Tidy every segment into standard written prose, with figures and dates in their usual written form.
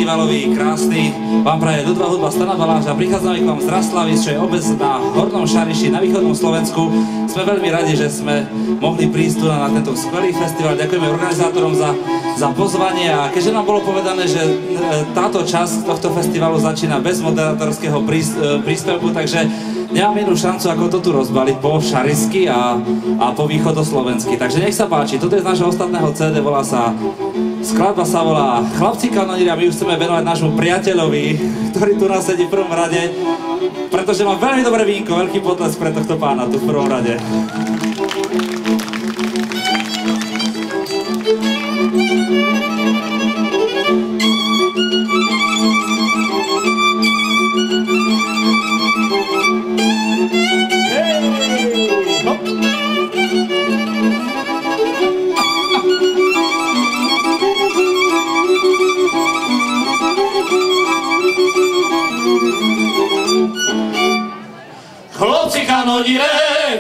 festivalový, krásny vám praje ľudová hudba Stana Baláža. Prichádzame k vám z Raslavic, čo je obec na Hornom Šariši, na východnom Slovensku. Sme veľmi radi, že sme mohli prísť tu na tento skvelý festival. Ďakujeme organizátorom za pozvanie a keďže nám bolo povedané, že táto časť tohto festivalu začína bez moderátorského príspevku, takže nemám inú šancu, ako to tu rozbaliť po šarisky a po východoslovensky. Takže nech sa páči, toto je z nášho ostatného CD, skladba sa volá Chlapci kanonieri a my už chceme venovať nášmu priateľovi, ktorý tu nás sedí v prvom rade, pretože má veľmi dobré vínko, veľký potlesk pre tohto pána tu v prvom rade.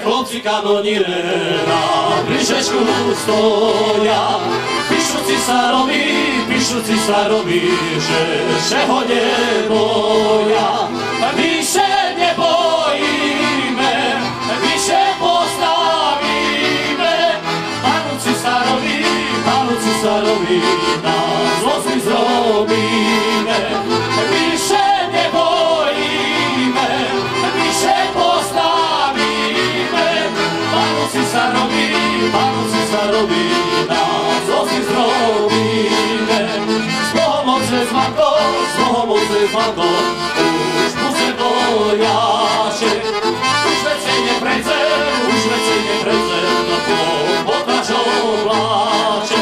Chłopcy kanoniere na bryżeczku stoja. Piszuci sa robi, że czego nie boja. My się nie boimy, my się postawimy. Panuci sa robi, na złość my zrobimy. My się nie boimy, my się postawimy. Panuci sa robi, na złość my zrobimy. Z Bohom mocy zmago, už muszę bojacie. Už lecej nie prejdzie, no pokażą blacie.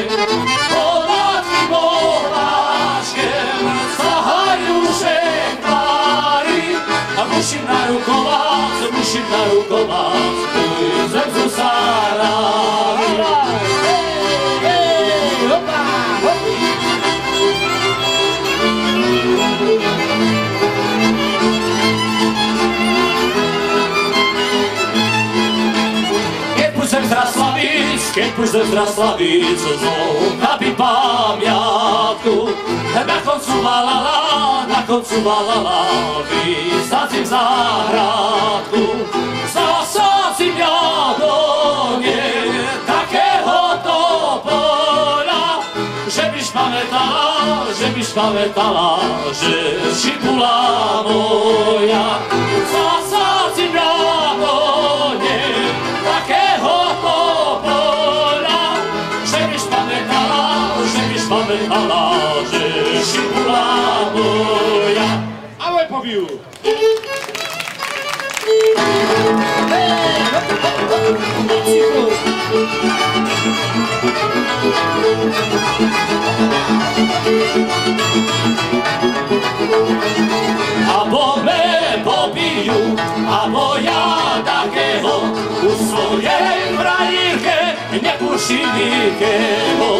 Podatki Bohaczkiem, zahajuszek pari. A musím narukować, zemzu sarami. Keď pójdę z Raslavic, znów nabić pamiątku. Na końcu walala, wysadzim zagradku. Zasadzim jadonie, takiego topola, żebyś pamiętała, że szipula moja. Zasadzim jadonie, takiego topola, żebyś pamiętała, że szipula moja. Ale pobił! Abo me pobiju, abo ja takiego u swojej frajerkę nie puści nikogo.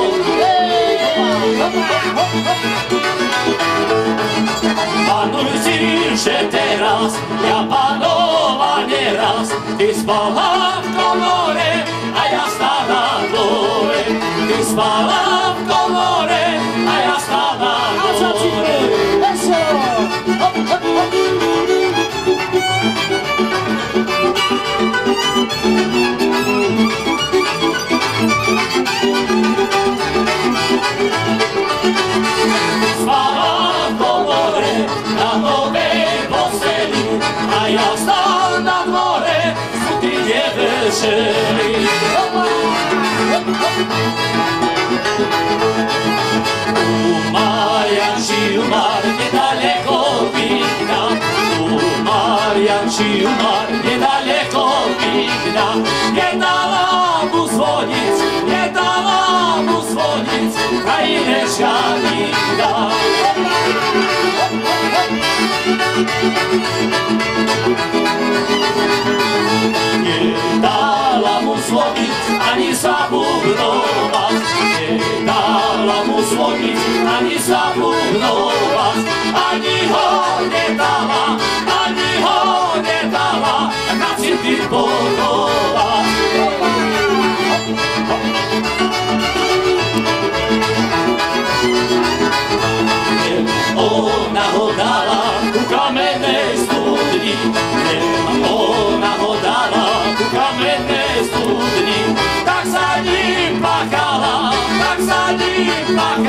Panuj si, że teraz ja panowa nieraz. Ty spała w komorze, a ja stała w dole. Ty spała w komorze, a ja stała w dole. Spała w komorze, na nowej posteli, a ja stał na dworze, suty nie wyszeli. Umarł niedaleko Wigna, niedaleko Wigna. Nie dała mu dzwonić, krajineczka nigda. Nie dała mu dzwonić, ani zabubnować. Nie dała mu dzwonić, ani zabubnować. Ani ho nie dała, na ciebie pochować.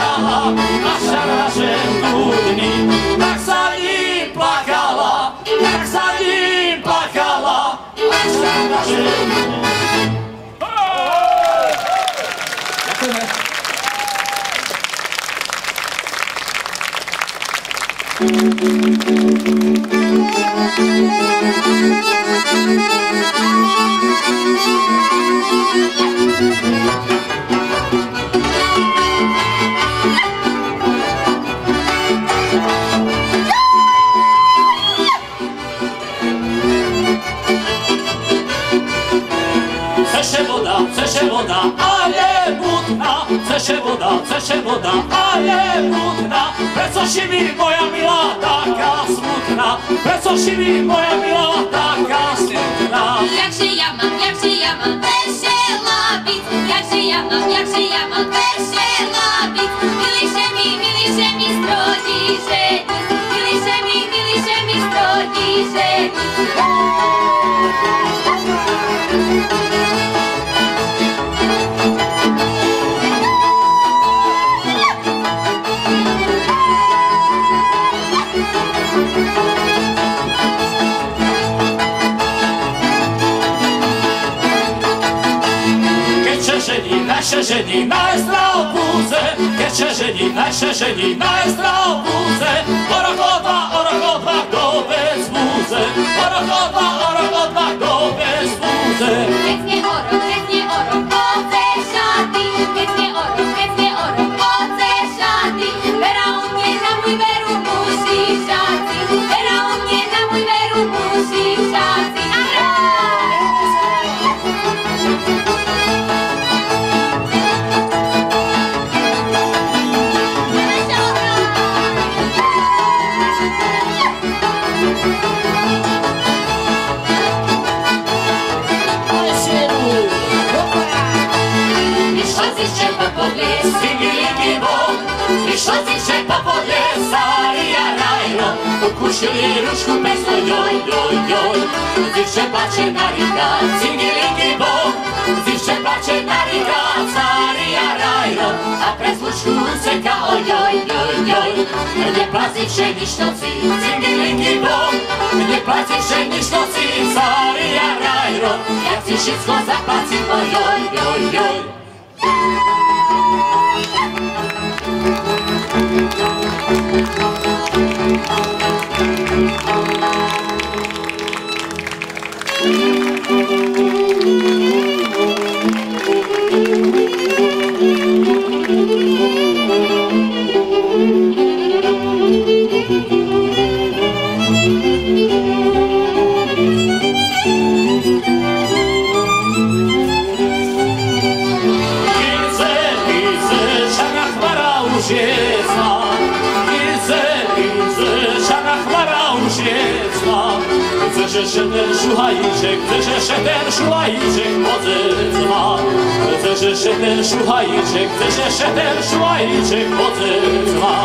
plakala, naša na ženu dní. Tak sa ním plakala, tak sa ním plakala, naša na ženu. Ďakujeme. Chce voda, ale mutná. Chce voda, ale mutná. Preco si mi moja milá taká smutná? Preco si mi moja milá taká smutná? Jakže ja mám vesela byť, jakže ja mám vesela byť. Miliše mi strodí ženiť, miliše mi strodí ženiť. Žení najstra v púze, keď sa žení najstra v púze. O rok dva, kto bez múze, o rok dva, kto bez múze. Keď nie orok, oce šaty, keď nie orok, oce šaty. Vera u mne na môj veru musí šaty, vera u mne na môj veru musí šaty. A Išla si šepa pod lesa a rajno, ukušili ručku pesno joj, joj, joj. Zivče plače narika, cingilingi bom, zivče plače narika, cari a rajno, a prez lučku useka ojoj, joj, joj. Ne plazivše ništoci, cingilingi bom, ne plazivše ništoci, cari a rajno, jak si šitsko zaplacim ojoj, joj, joj. Chcesz ten szuchajczyk, chcesz ten szuchajczyk pozycma. Chcesz ten szuchajczyk, chcesz ten szuchajczyk pozycma.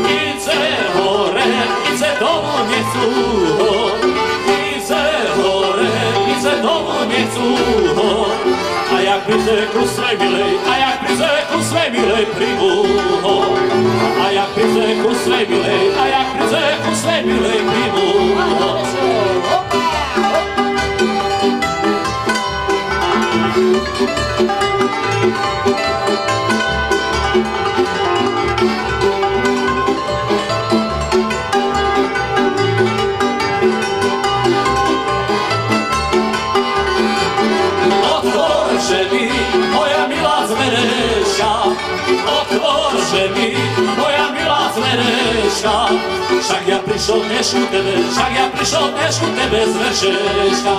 Idę chorem, idę domu nie cucho. Idę chorem, idę domu nie cucho. A jak przyjdę ku swej milej, a jak przyjdę ku swej milej primucho. A jak przyjdę ku swej milej, a jak przyjdę ku swej milej primucho. Otworzę mi, moja mila zmereszka, otworzę mi, moja mila zmereszka. Však ja prišol dnes u tebe, však ja prišol dnes u tebe z veršeška.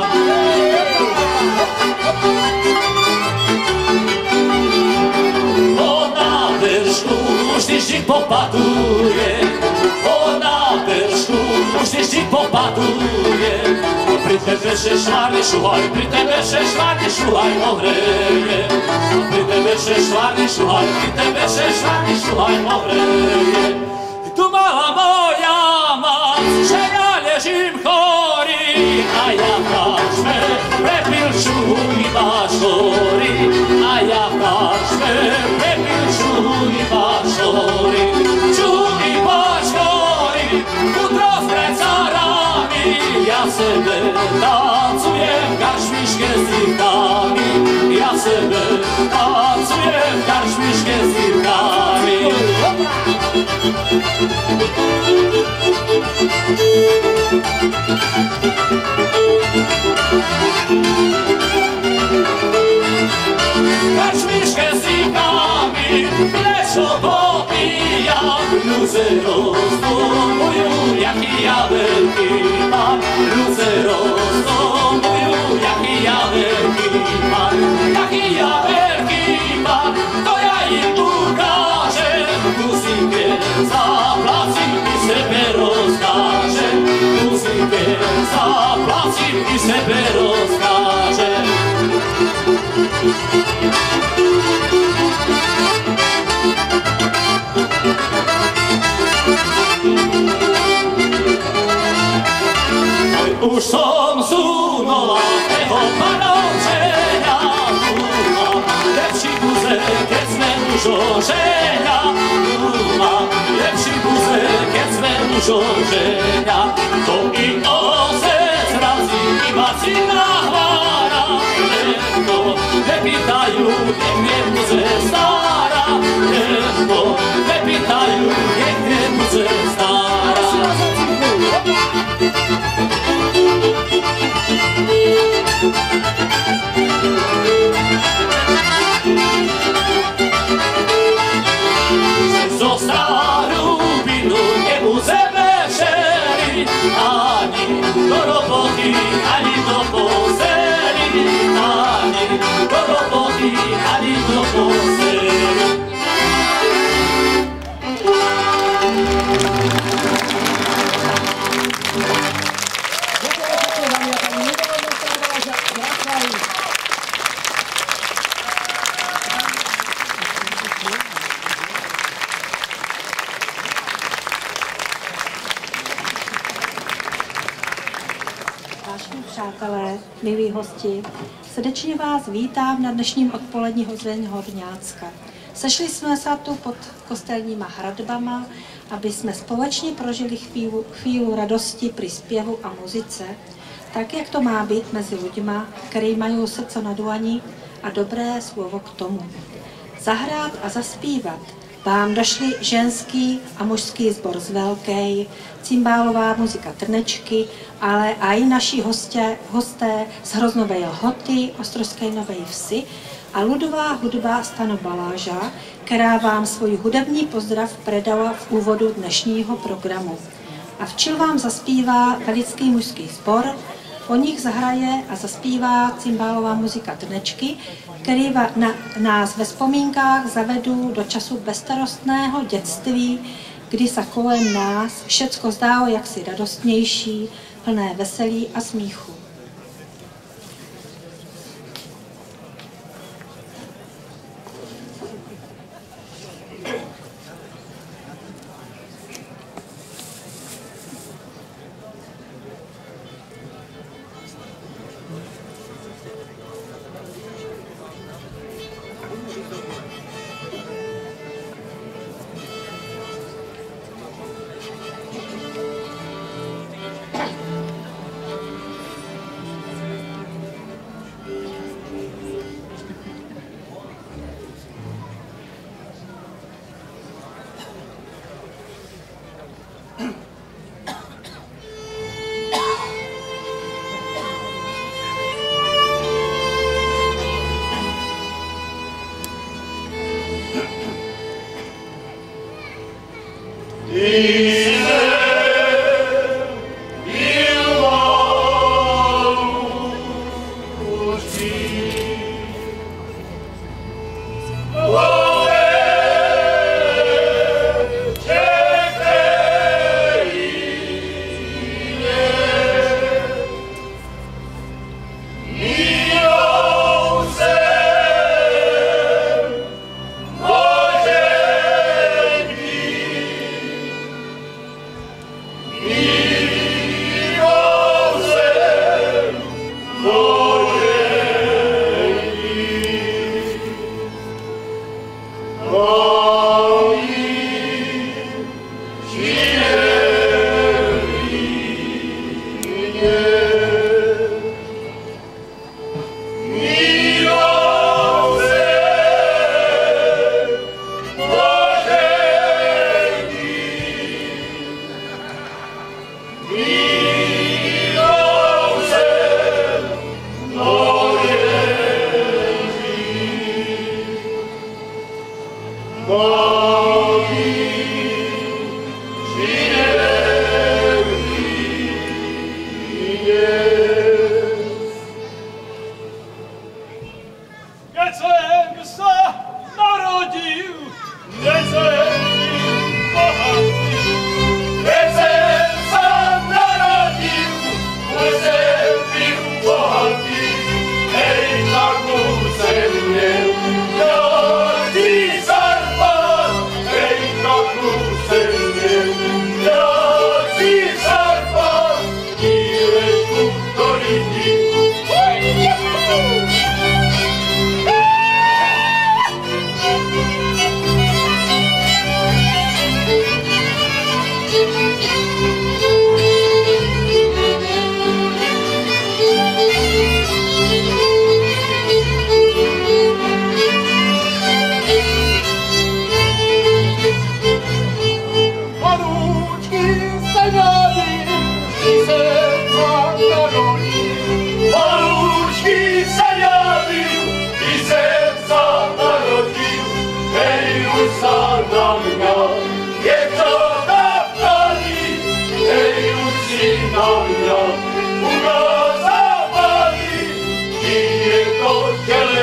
Na veršku už vždy popatuje, na veršku už vždy popatuje. Pri tebe še švárny šuhaj, pri tebe še švárny šuhaj ohreje. Pri tebe še švárny šuhaj, pri tebe še švárny šuhaj ohreje. Tu mala moja mať, že ja ležím chorý, a ja kačme prepilču iba šory, a ja kačme prepilču iba šory. tancujem karšmiške s dívkami, ja v sebe tancujem karšmiške s dívkami. Karšmiške s dívkami, plečo popíjam, ľudze rozdomujú, jaký ja veľký mám. Ľudze rozdomujú, jaký ja veľký mám. Jaký ja veľký mám, to ja im ukážem. Muzike zaplacím, i sebe rozkážem. Muzike zaplacím, i sebe rozkážem. Už som sunula toho panovčenia, mám lepší guze, keď sme už oženia. Mám lepší guze, keď sme už oženia. To i otec razí, iba syna hvára. Lebo nepýtajú, nech je guze stará. Lebo nepýtajú, nech je guze stará. Zo starú binu nebudeme všeli, ani do roboty, ani do posteli, ani do roboty, ani do posteli. Přátelé, milí hosti, srdečně vás vítám na dnešním odpolední hození Horňácka. Sešli jsme se tu pod kostelníma hradbama, aby jsme společně prožili chvíli radosti při zpěvu a muzice, tak jak to má být mezi lidma, který mají srdce na dlani a dobré slovo k tomu. Zahrát a zaspívat vám došli ženský a mužský sbor z Velkej, cymbálová muzika Trnečky, ale i naši hosté z Hroznové Lhoty, Ostrožské Nové Vsi a ludová hudba Stano Baláža, která vám svůj hudební pozdrav predala v úvodu dnešního programu. A včil vám zaspívá velický mužský sbor, po nich zahraje a zaspívá cymbálová muzika Trnečky, který nás ve vzpomínkách zavedou do času bezstarostného dětství, kdy se kolem nás všecko zdálo jaksi radostnější, plné veselí a smíchu.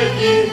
Tania,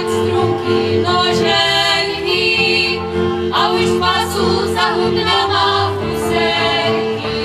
strunky noženky a už pasu zahubná má husenky.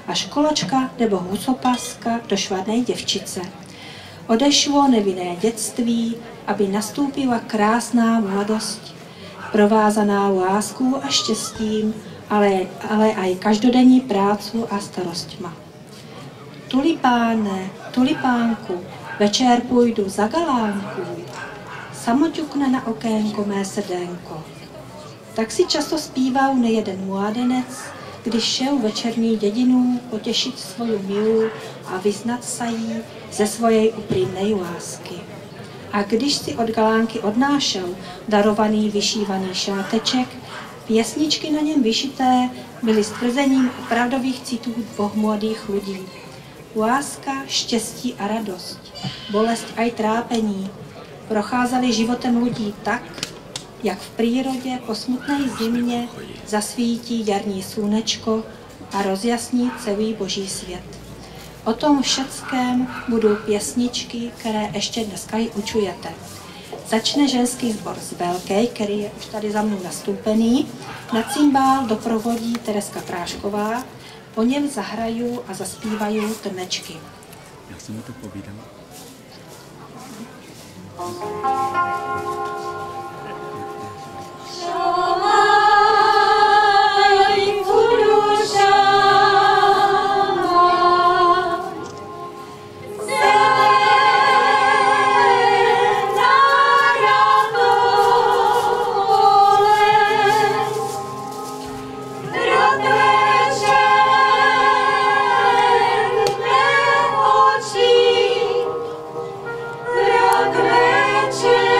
a školačka nebo husopaska do švadnej děvčice. Odešlo nevinné dětství, aby nastoupila krásná mladost, provázaná láskou a štěstím, ale aj každodenní prácu a starostma. Tulipáne, tulipánku, večer půjdu za galánku, samoťukne na okénko mé srdenko. Tak si často zpíval nejeden mládenec, když šel večerní dědinu potěšit svoju milu a vyznat sa jí ze svojej upřímnej lásky. A když si od galánky odnášel darovaný vyšívaný šáteček, pěsničky na něm vyšité byly stvrzením opravdových citů dvoch mladých lidí. Láska, štěstí a radost, bolest a trápení procházely životem lidí tak, jak v přírodě po smutné zimě zasvítí jarní slunečko a rozjasní celý boží svět. O tom všetkém budou pěsničky, které ještě dneska i učujete. Začne ženský sbor z Velkej, který je už tady za mnou nastoupený. Na cymbál doprovodí Tereska Prášková, po něm zahrají a zaspívají trnečky. Já jsem mu to povídal. Večer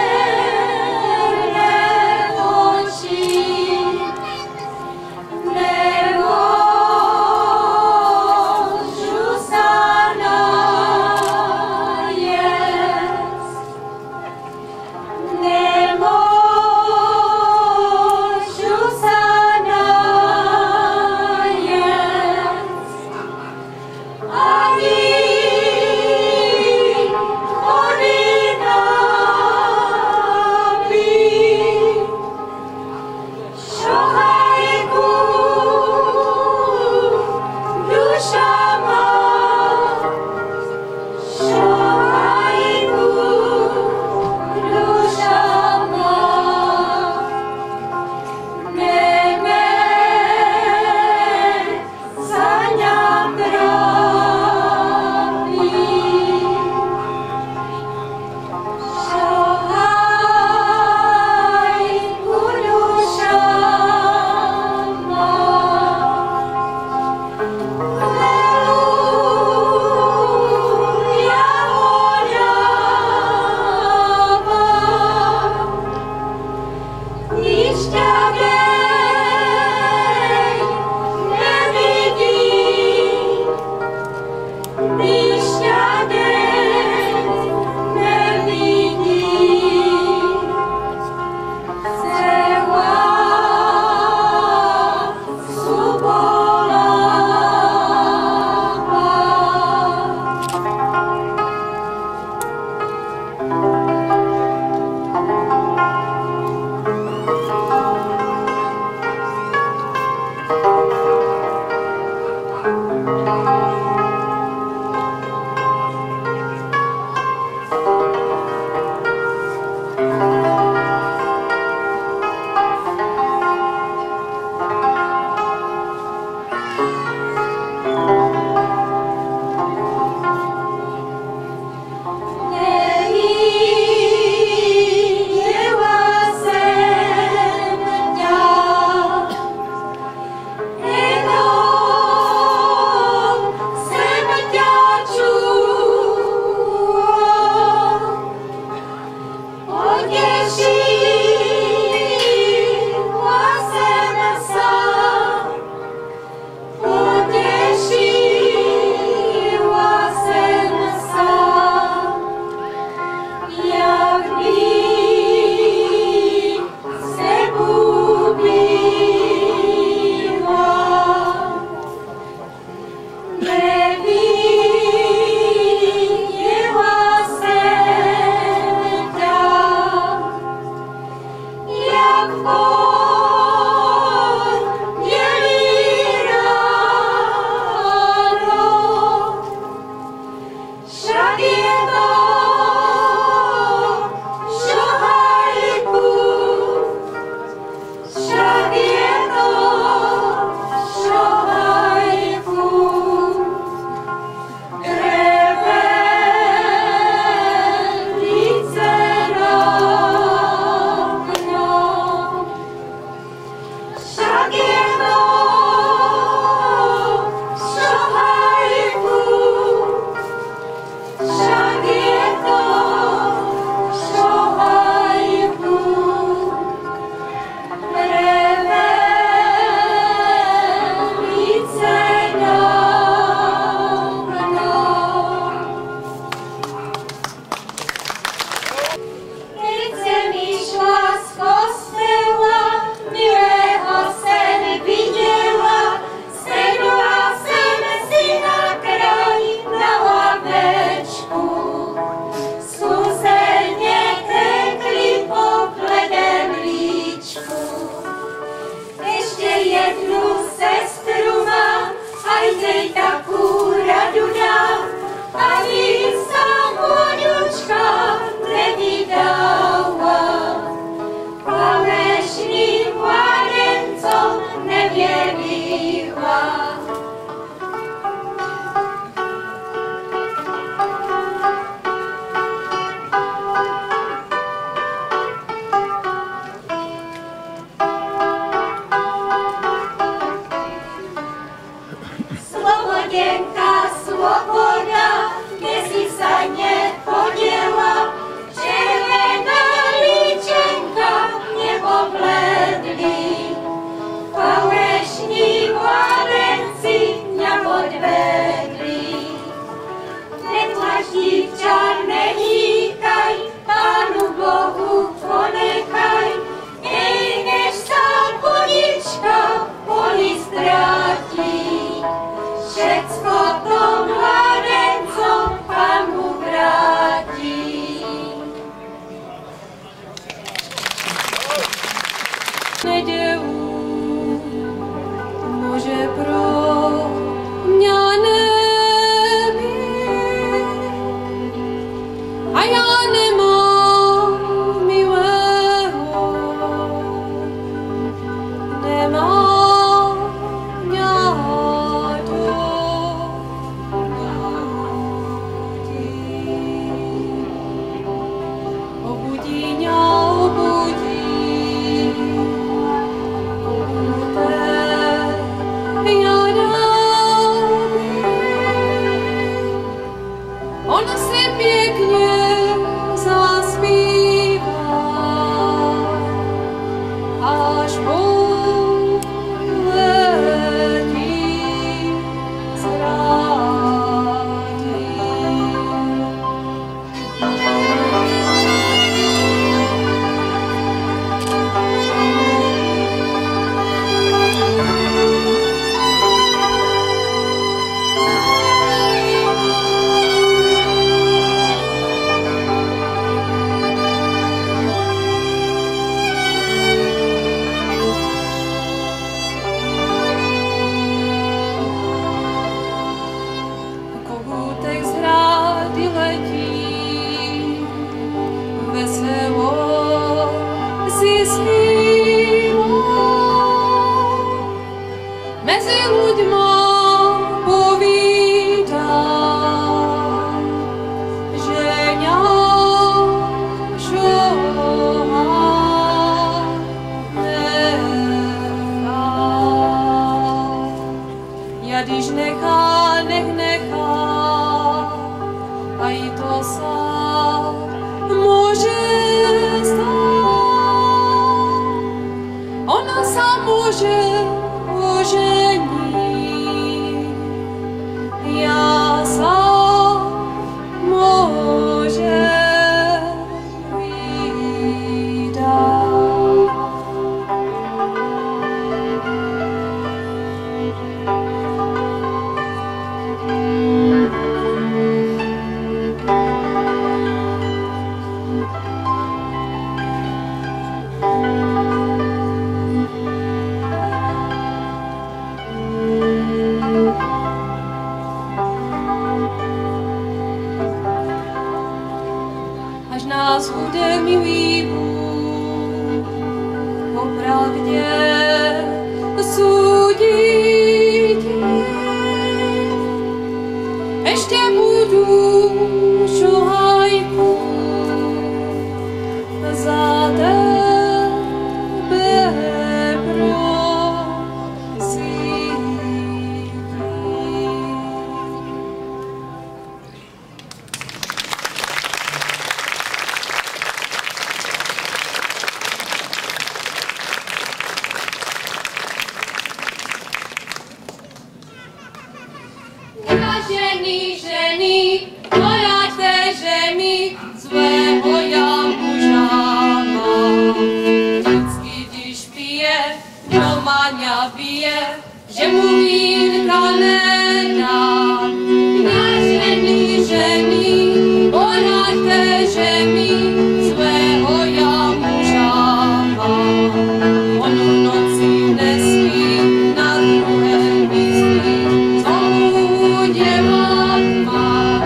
zpívá. Slobodenka, sloboda, kde si sa nepodiela, červená líčenka nepobledli. Falešní mladenci mňa podvedli. Netlaždívča, nehýkaj, Pánu Bohu ponechaj, než sa konička poli stratí. Všetko tom mladencom Pánu vrátí. Nedelu môže pro mňa nebyť, a ja nemám milého, nemám ňadu ľudí. Obudí ňa, obudí, ona si pěkně zaspívá, až poletí zradí. Kohútek z hrády letí, veselo si zpívá, mezi ľuďma povídá, že ňažová nechá. Ja když nechá, nech nechá, a i to sa môže stať. Ona sa môže oženiť, ja sa môžem vydať. Až nás bude milý Bůh popravdě súdiť. Ešte budú šohajku za tebe prosíť. Ženy, ženy, moja ženy, svého ja muža mám. Vždycky, když pije, doma ňa bije, že mu vínka nedá. Ja ženy, ženy, moja ženy, svého ja muža mám. On v noci nespí, na druhé myslí, co mu dělat má.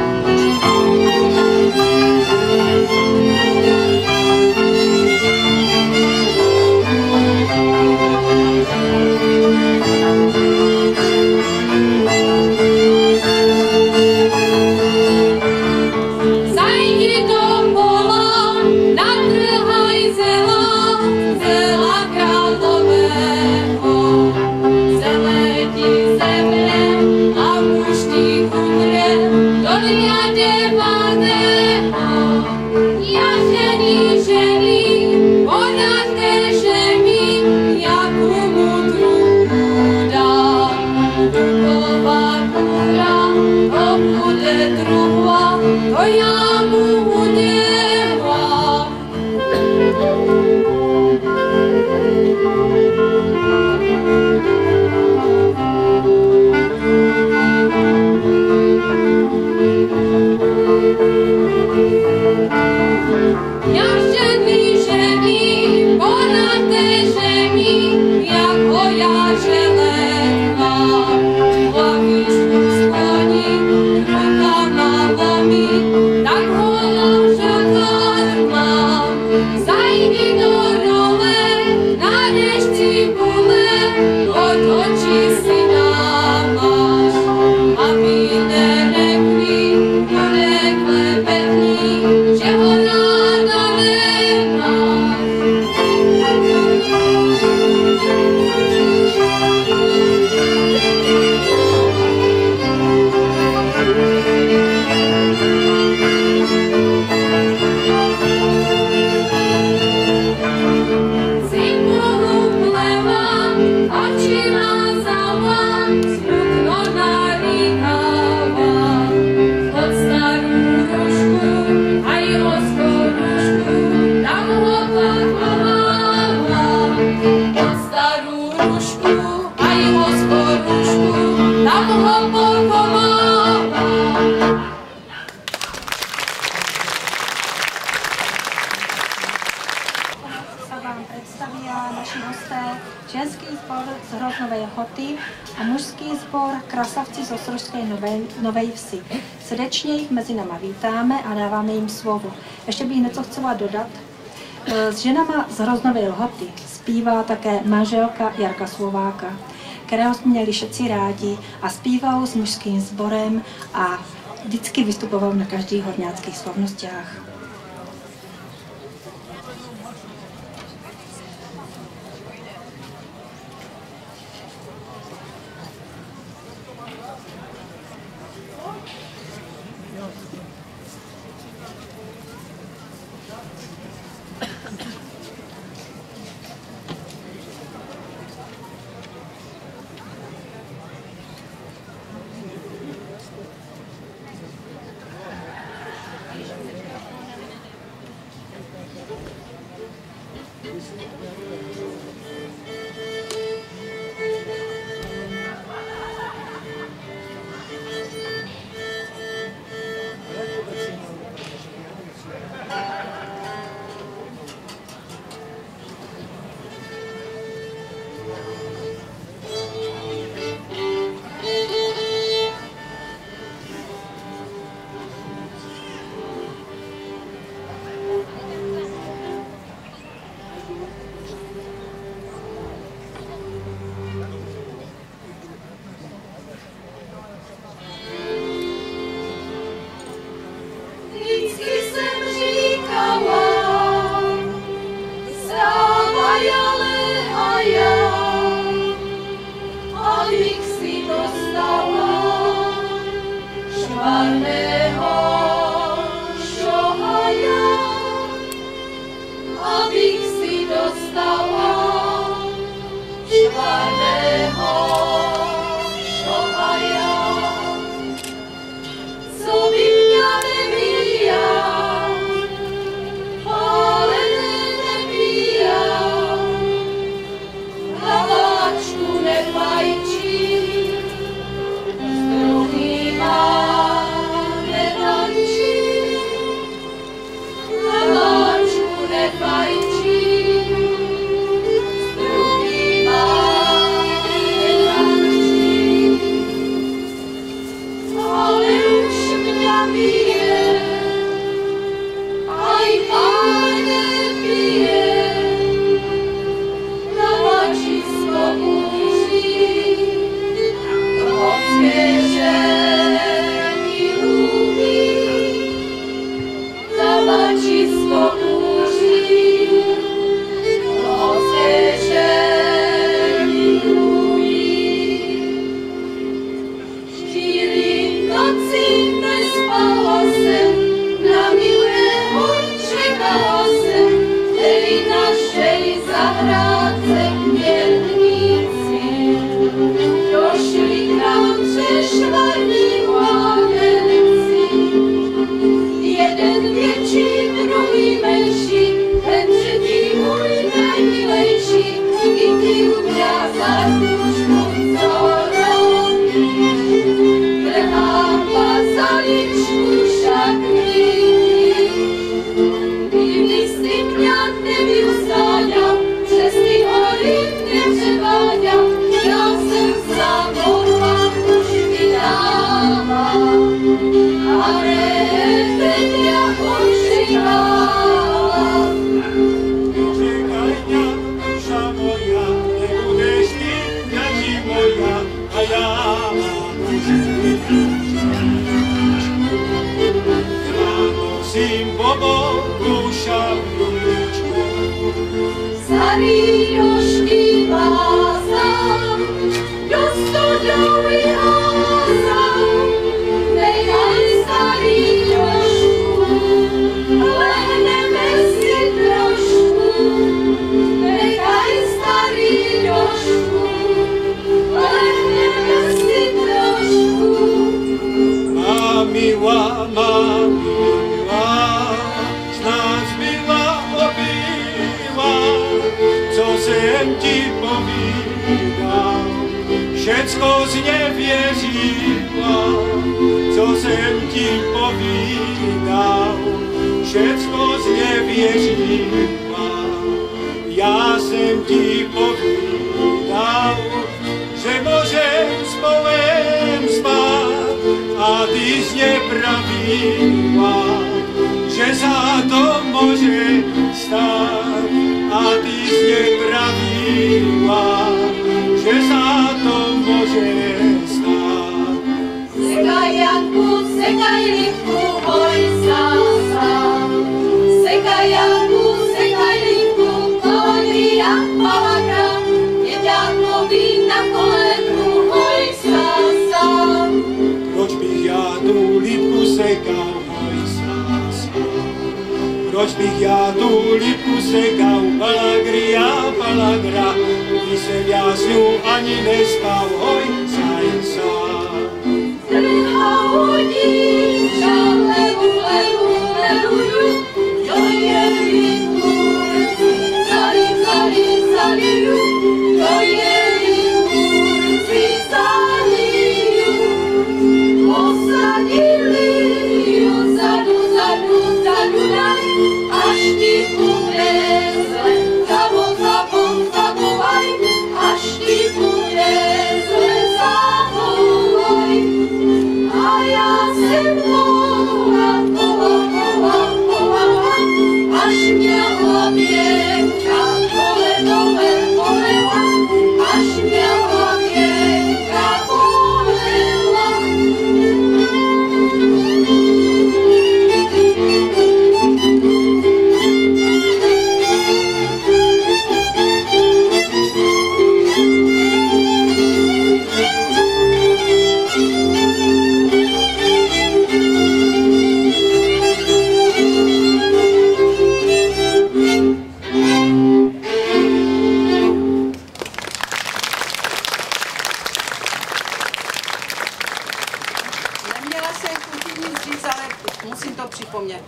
ženský sbor z Hroznové Lhoty a mužský sbor Krasavci z Ostrožské Novej Vsi. Srdečně jich mezi náma vítáme a dáváme jim slovo. Ještě bych něco chtěla dodat. S ženama z Hroznové Lhoty zpívá také manželka Jarka Slováka, kterého jsme měli všetci rádi a zpíval s mužským sborem a vždycky vystupoval na každých horňáckých slavnostách. Nosím po boku šabloničku. Starý rožky vázám, do stodoly házám, nechaj starý rožku, lehneme si trošku, nechaj starý rožku, lehneme si trošku. Má milá, znáš milá obývá, co jsem ti povídal, všecko znevěřila, co jsem ti povídal, všecko znevěřila. Já jsem ti povídal, že môžem spolem spát, a ty jsi pravila, že za to môže stát, a ty jsi pravila, že za to môže stát. Sekaj Janku, sekaj Lipku, hoj sám. Sekaj Janku, sekaj Lipku, Palagria, Palagra, Jeďákovi na kolenku, hoj sám. Proč bych já tu lipku sekal, hoj sám. Proč bych já tu lipku sekal, Palagria, Palagra, když jsem já s ňou ani nespal, hoj sám. Druhá hodí, žalelu, lelu, leluju, jo je Lipku, zalim, zalim, zaliju, jo je Lipku, zaliju. Posadili ju zadu, zadu, zadu daj, až ti bude zle, zavolaj, až ti bude zle, zavolaj. A já jsem volala, až mě hlavěnka bolela, až mě hlavěnka bolela. Neměla jsem chuť nic říct, ale musím to připomnět.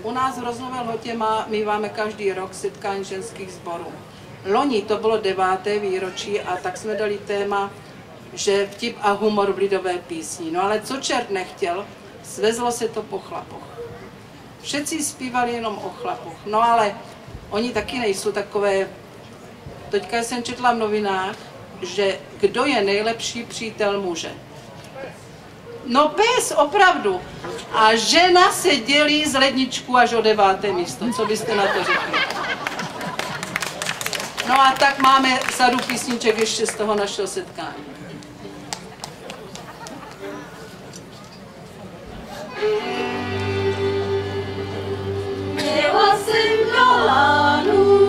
U nás v Roznové Lhotě míváme každý rok setkání ženských sborů. Loni to bylo 9. výročí a tak jsme dali téma, že vtip a humor v lidové písni. No ale co čert nechtěl, svezlo se to po chlapoch. Všetci zpívali jenom o chlapoch. No ale oni taky nejsou takové. Teďka jsem četla v novinách, že kdo je nejlepší přítel muže. No pes, opravdu. A žena se dělí z ledničku až o 9. místo. Co byste na to řekli? No a tak máme sadu písniček ještě z toho našeho setkání. Jela jsem do lánu,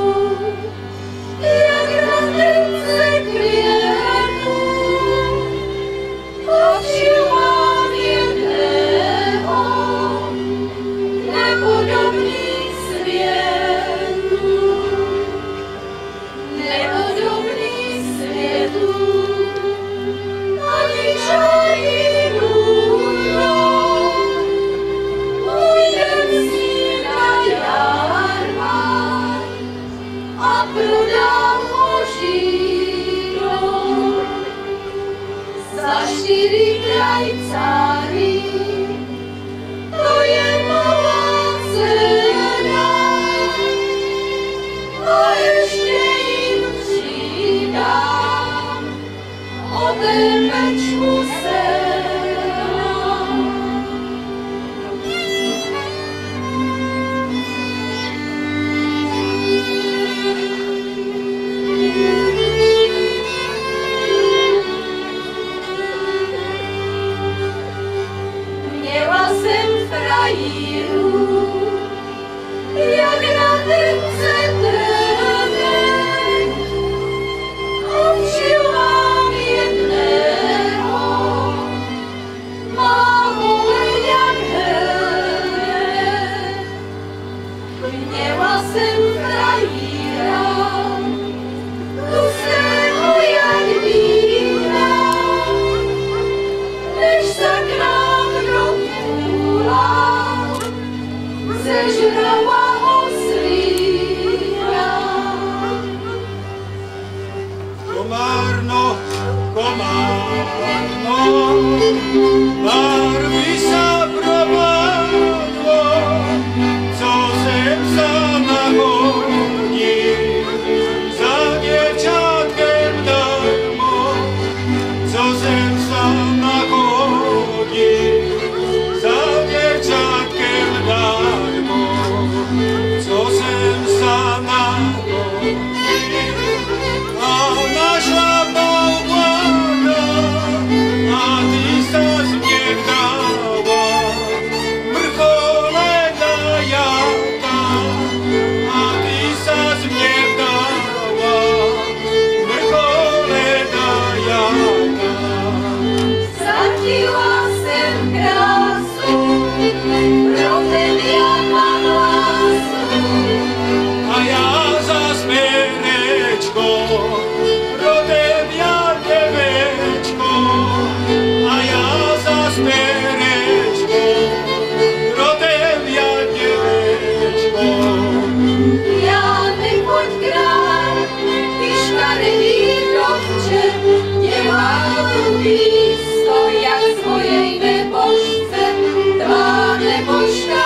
jak radnice květů, počula jedného, nepodobný světu, nepodobný světu, ani čají růžou, půjdem s ním na jarmák a prodám ho Židům za 4 krajcáry. To je malá cena a ještě jim přidám o temečku sena. krajínu, jak na tence trnek, obživ mám jedného, málo jak hrnek. Měla jsem krajína, tlustého jak vína, než tak nám propůla, zežrala ho slína. Komárno, barví sa propadlo, co sem sa nahodí, za děvčátkem darmo, co sem sa nahodí, za děvčátkem darmo, co sem sa nahodí. A našla bałwana, a ty sa zmiewdała, mrchole dajaka, a ty sa zmiewdała, mrchole dajaka. Ztratila jsem krásu, protem jak mám lásku. A ja zas merečko, rodem ja devečko, a ja zas merečko, rodem ja devečko. Já nechoď král, ty škaredý dovče, dělá tu místo, jak svojej nebožce. Tvá nebožka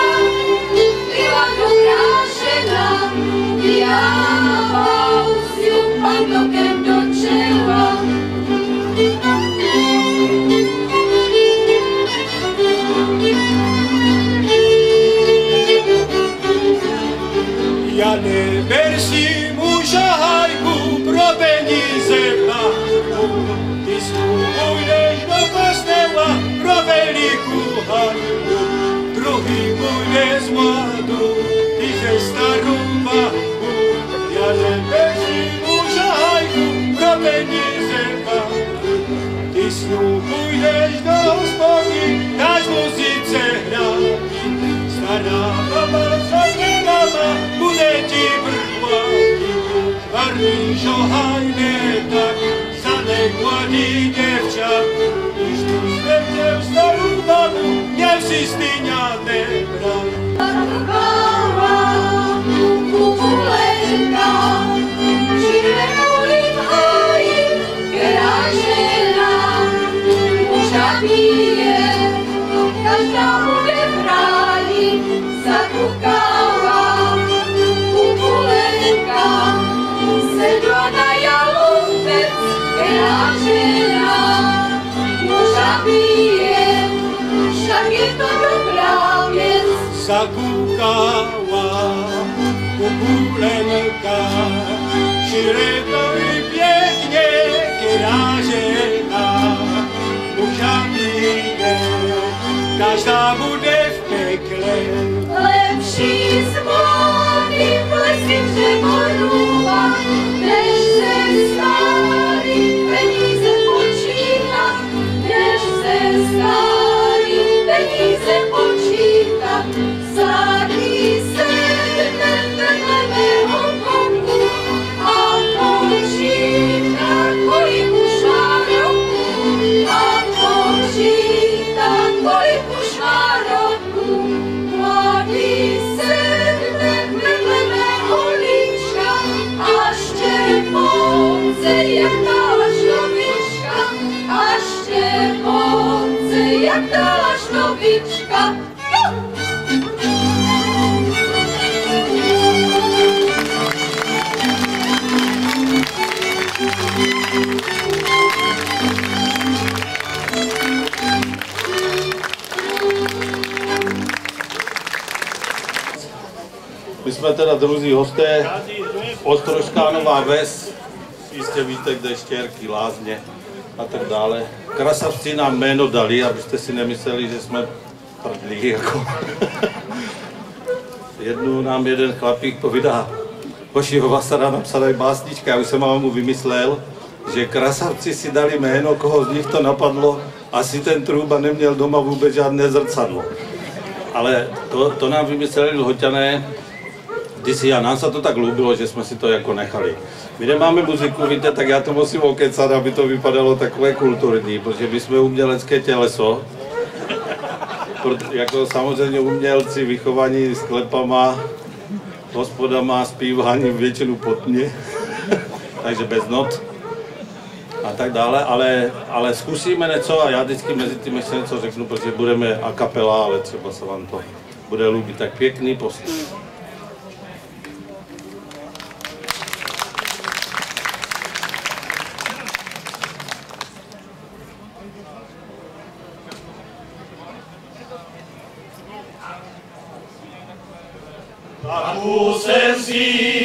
byla dobrá žena, vyjával si ju pantokem do čela. Ja neber si muža hajku pro peníze v náku, ty půjdeš do kostela pro velikou hajku, druhý půjde z mladu, ty ze starou babu. Ja neber si muža hajku pro peníze v náku, ty s ňou půjdeš do hospody, dáš muzice hrát. Stará baba za ženama bude ti prchvátit, varný žohajne tak zanek mladý děvčat. Když tu svěděl starou babu, měl si styňáte brat. Zakukáva, kukulenka, žive kvůli v háji, která žena muža bije, každá bude v ráji. Zakukáva, kukulenka, sedla na jalupec, která žena muža bije, však je to dobrá věc. Zakukała kukulenka, Širekovi pěkně krážena, muža bije, každá bude v pekle. Lepší z mladých lesy přeborůva, než se starý peníze počítat, než se starý peníze počítat. Sadí se vedle mého komu a počítá, kolik už má roku, a počítá, kolik už má roku. Mladý se vedle mého líčka a štěpce, jak ta šlovička, a štěpce, jak ta šlovička. My jsme teda druzí hosté, Ostrožská Nová Ves, jistě víte, kde Štěrky, Lázně a tak dále. Krasavci nám jméno dali, abyste si nemysleli, že jsme prdlí, jako. Jednou nám jeden chlapík povídá, hoši, o vás tady napsala básnička, já už jsem vám mu vymyslel, že krasavci si dali jméno, koho z nich to napadlo, asi ten Trouba neměl doma vůbec žádné zrcadlo. Ale to nám vymysleli Lhoťané kdysi a nám se to tak líbilo, že jsme si to jako nechali. My nemáme muziku, víte, tak já to musím okecat, aby to vypadalo takové kulturní, protože my jsme umělecké těleso. Jako samozřejmě umělci vychovaní sklepama, hospodama, zpíváním většinu potně, takže bez not a tak dále, ale zkusíme něco a já vždycky mezi tím ještě něco řeknu, protože budeme a kapela, ale třeba se vám to bude líbit. Tak pěkný postup. Jsem si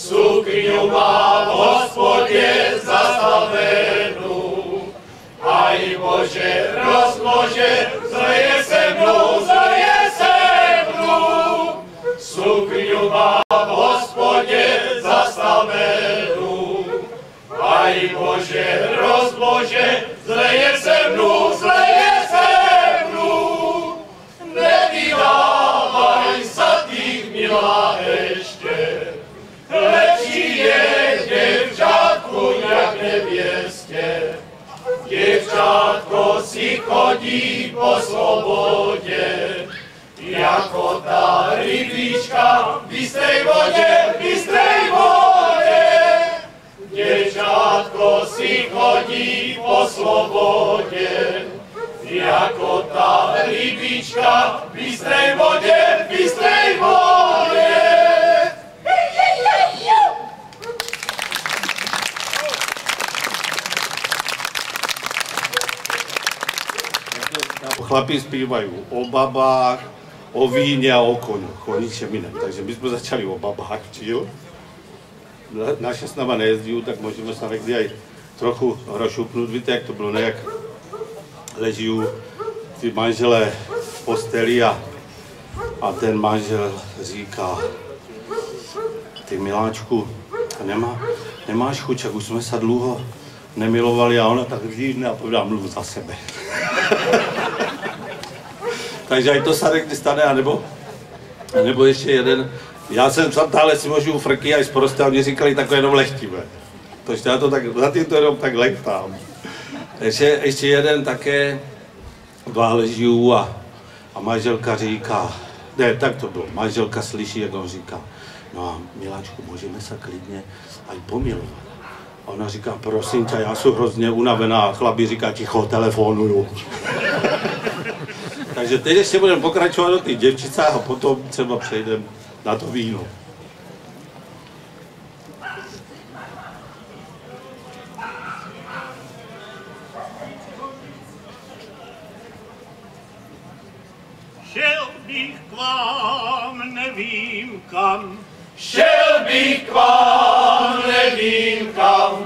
Sukňu mám v hospodě zastavenou, aj Bože, rozbože, zleje se mnou, zleje se mnou. Sukňu mám v hospodě zastavenou, aj Bože, rozbože, zleje se mnou, zleje se mnou. Nevydávaj sa tých, milá, ešte, lepší je děvčátku jak nevěstě. Děvčátko si chodí po svobodě, jako ta rybička v bystrej vodě, v bystrej vodě. Děvčátko si chodí po svobodě, jako ta rybička v bystrej vodě, v bystrej vodě. chlapi zpívajú o babách, o víne a o koňoch, o ničem iném. Takže my sme začali o babách, čiže naše s náma nejezdí, tak môžeme sa niekdy aj trochu rozšupnúť. Víte, jak to bylo, nejak leží ty manželé v posteli a ten manžel říká: ty miláčku, nemáš chuť, jak už jsme se dlouho nemilovali, a ona tak vzdížne a povedá: mluv za sebe. Takže aj to se někdy stane, anebo ještě jeden. Já jsem tamhle si možu frky aj zprosté, a oni říkali takové jenom lechtivé. Takže já to tak, zatím to jenom tak lechtám. Ještě jeden také, dva leží a manželka říká, ne, tak to bylo, manželka slyší, jak on říká: no a miláčku, můžeme se klidně aj pomilovat. A ona říká: prosím tě, já jsem hrozně unavená, a chlapi říká: ticho, telefonuju. Takže teď ještě budeme pokračovat do těch děvčicách a potom třeba přejdeme na to víno. Šel bych k vám, nevím kam. Šel bych k vám, nevím kam.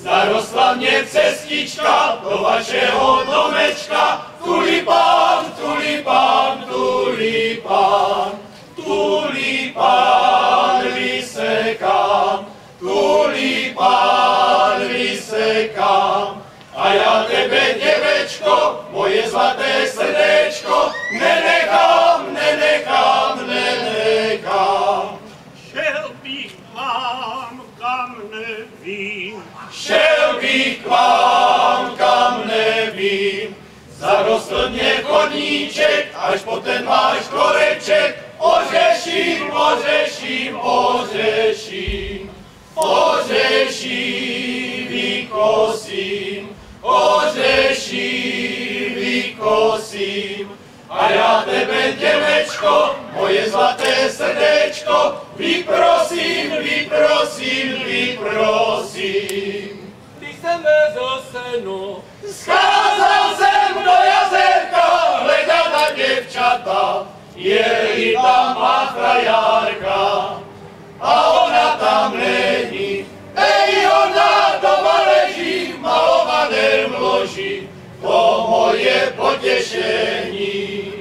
Zarostla mě cestička do vašeho domečka. Tulipán, tulipán, tulipán, tulipán vysekám, tulipán vysekám. A já tebe, děvečko, moje zlaté srdéčko, nenechám, nenechám, nenechám. Šel bych k vám, kam nevím. Šel bych k vám, kam nevím. Zarostl mě chodníček, až po ten váš koreček. Ořeším, ořeším, ořeším, ořeším, vykosím, ořeším, vykosím. A já tebe, děvečko, moje zlaté srdéčko, vyprosím, vyprosím, vyprosím. Když jsem vezl seno, Skázal jsem do jazerka hledat na děvčata, je-li tam má krajárka, a ona tam není. Ej, ona doma leží v malovaném loži, to moje potěšení.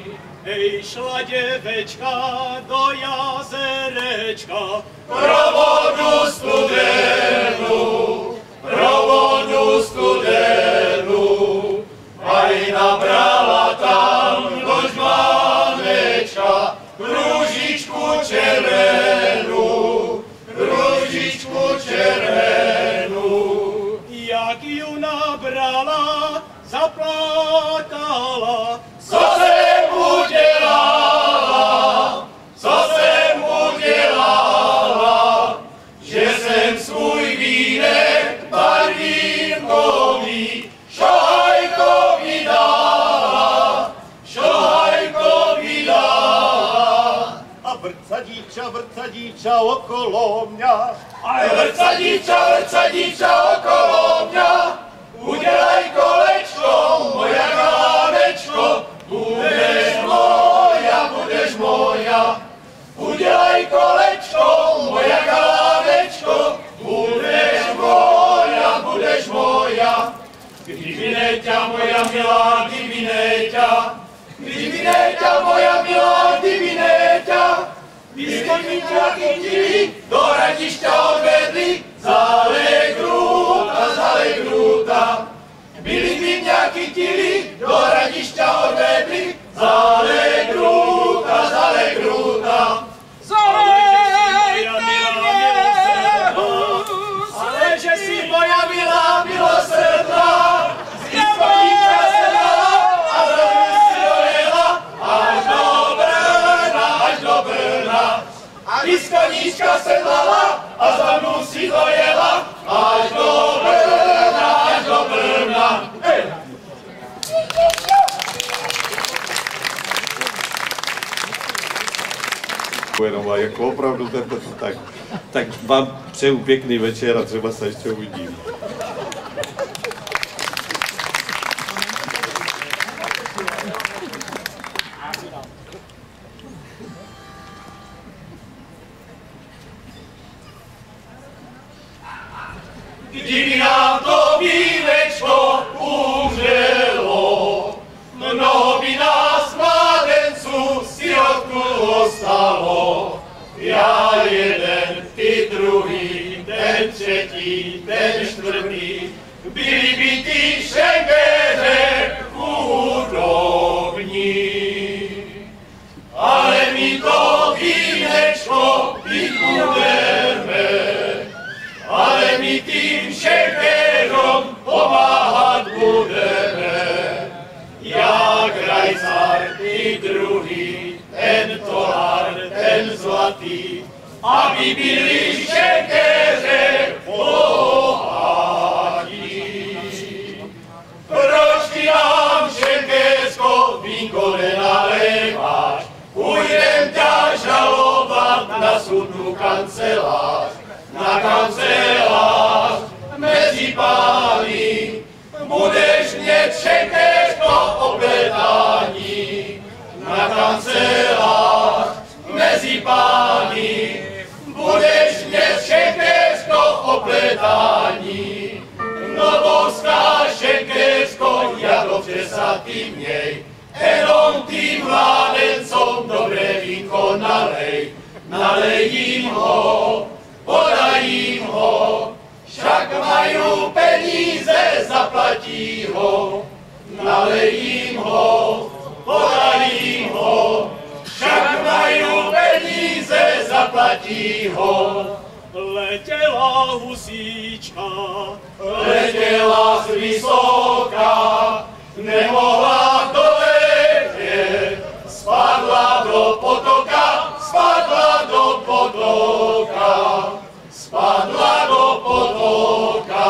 hej, šla děvečka do jazerečka, Pro vodu studenu, aj nabrala tam do žbánečka růžičku červenou, růžičku červenou. jak ju nabrala, zaplakala. Co jsem udělala, co jsem udělala, že jsem svůj vínek barvínkový šohajkovi dala, šohajkovi dala. A vrca dívča okolo mňa. A vrca dívča okolo mňa, udělaj kolečko, moja kávečko, budeš moja, budeš moja. Udělaj kolečko, moja kávečko, budeš moja, budeš moja. Kdyby neťa, moja milá, kdyby neťa, moja milá, kdyby neťa, výzkonník chytili, do hradišťa odvedli, za legruta. Byli by mě chytili, do hradišťa odvedli, za legruta. Ale že si moja milá milosrdná, z výzkonníka se dala a za mnou si dojela, až do Brna. A výzkonníčka se dala a za mnou si dojela, až do Brna. Hej. Jenom a jako opravdu tak vám přeju pěkný večer a třeba se ještě uvidím. kdyby nám to vínečko umřelo. Mnoho by nás mládenců sirotku ostalo. Já jeden, ty druhý, ten třetí, ten čtvrtý, byli by ty šengeře chudobní. Ale my to vínečko pít budeme, ale my tím šengerom pomáhat budeme. Jak rajcar, ty druhý, ten tolar, ten zlatý, aby byli šengeře bohatí. Proč ty nám, šengersko, vínko nenaléváš? Půjdem tě žalovat na soudnou kancelář, na kancelář mezi pány. Budeš mě šengersko opletání, na kancelář mezi pány. Budeš mě šengersko opletání, no boská šengersko, ja dobře sa ty měj. Jenom tým mládencom dobré vínko nalej, nalej jim ho, podaj jim ho, však majú peníze, zaplatí ho, nalej jim ho, podaj jim ho, však majú peníze, zaplatí ho. Letěla husíčka, letěla z vysoka, nemohla doletět, spadla do potoka, spadla do potoka, spadla do potoka,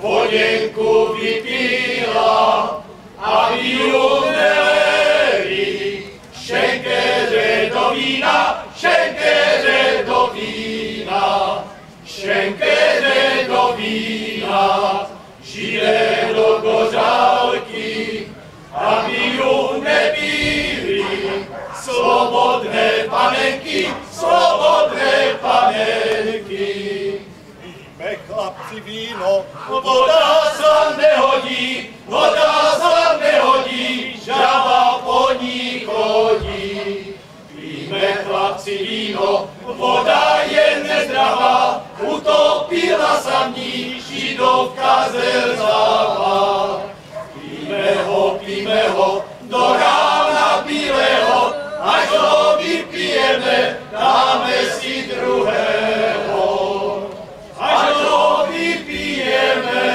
voděnku vypila, aby ju neleli, šenkeře do vína, šenkeře do vína, šenkeře do vína, žile do gořálky, aby ju nebili, slobodné panenky, slobodné panenky. Pijme chlapci víno, Voda sa nehodí, voda sa nehodí, žaba po ní chodí. Pijme chlapci víno, voda je nezdravá, utopila sa v ní židovka zrzavá. Pijme ho, do rána bílého, až ho vypijeme, dáme si druhého. Až ho vypijeme,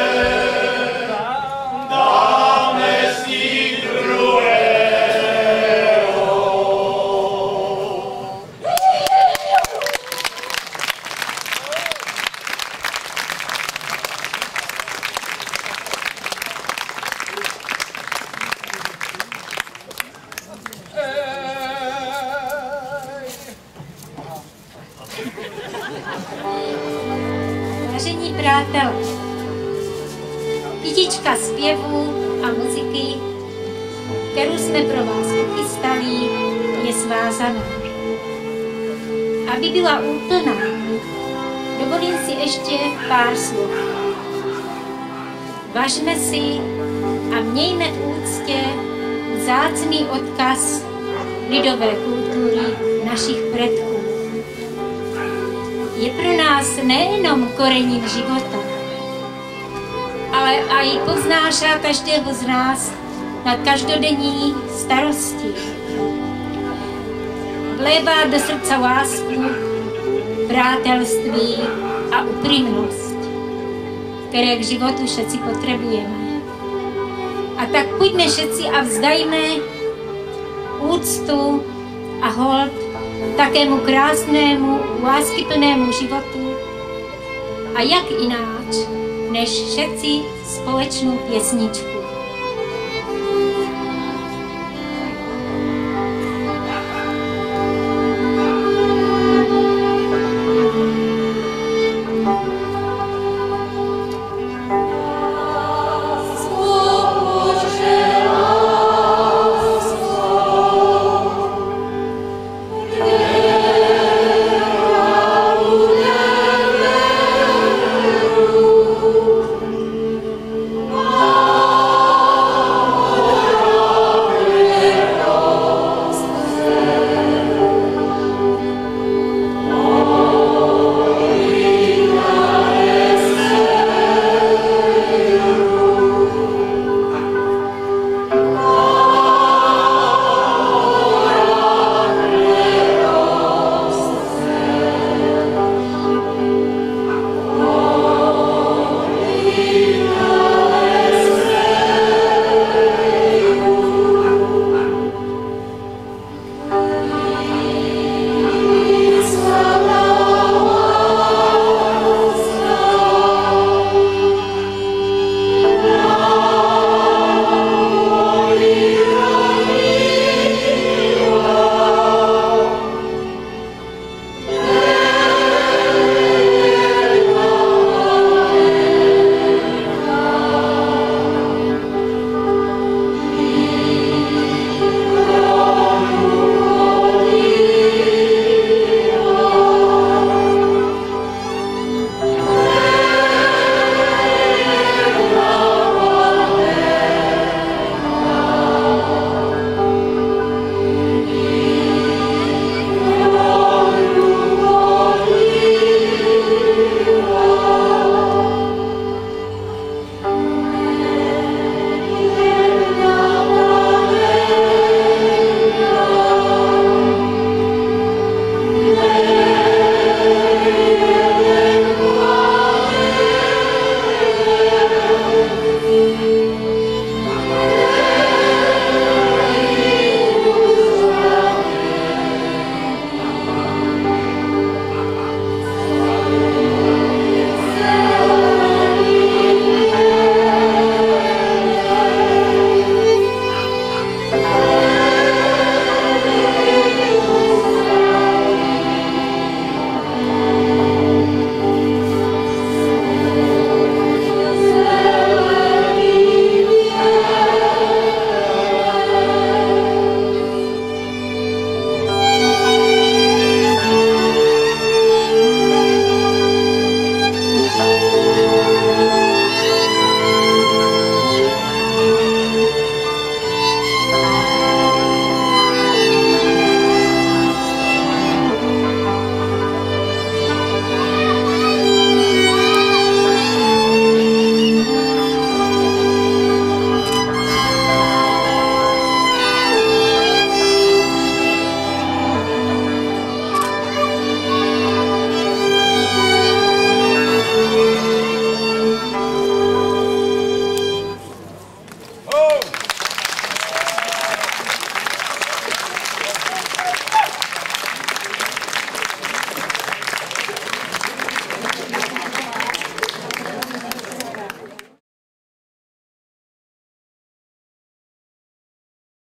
dáme si druhého. Vážení přátelé, kytička zpěvů a muziky, kterou jsme pro vás uchystali, je svázaná. Aby byla úplná, dovolím si ještě pár slov. Važme si a mějme v úctě vzácný odkaz lidové kultury našich predků. Je pro nás nejenom korením života, ale i poznáša každého z nás na každodenní starosti. Vlévá do srdca lásku, přátelství a upřímnost, které k životu všetci potřebujeme. A tak pojďme všetci a vzdajme úctu a hold takému krásnému, láskyplnému životu a jak ináč, než všetci společnou pěsničku.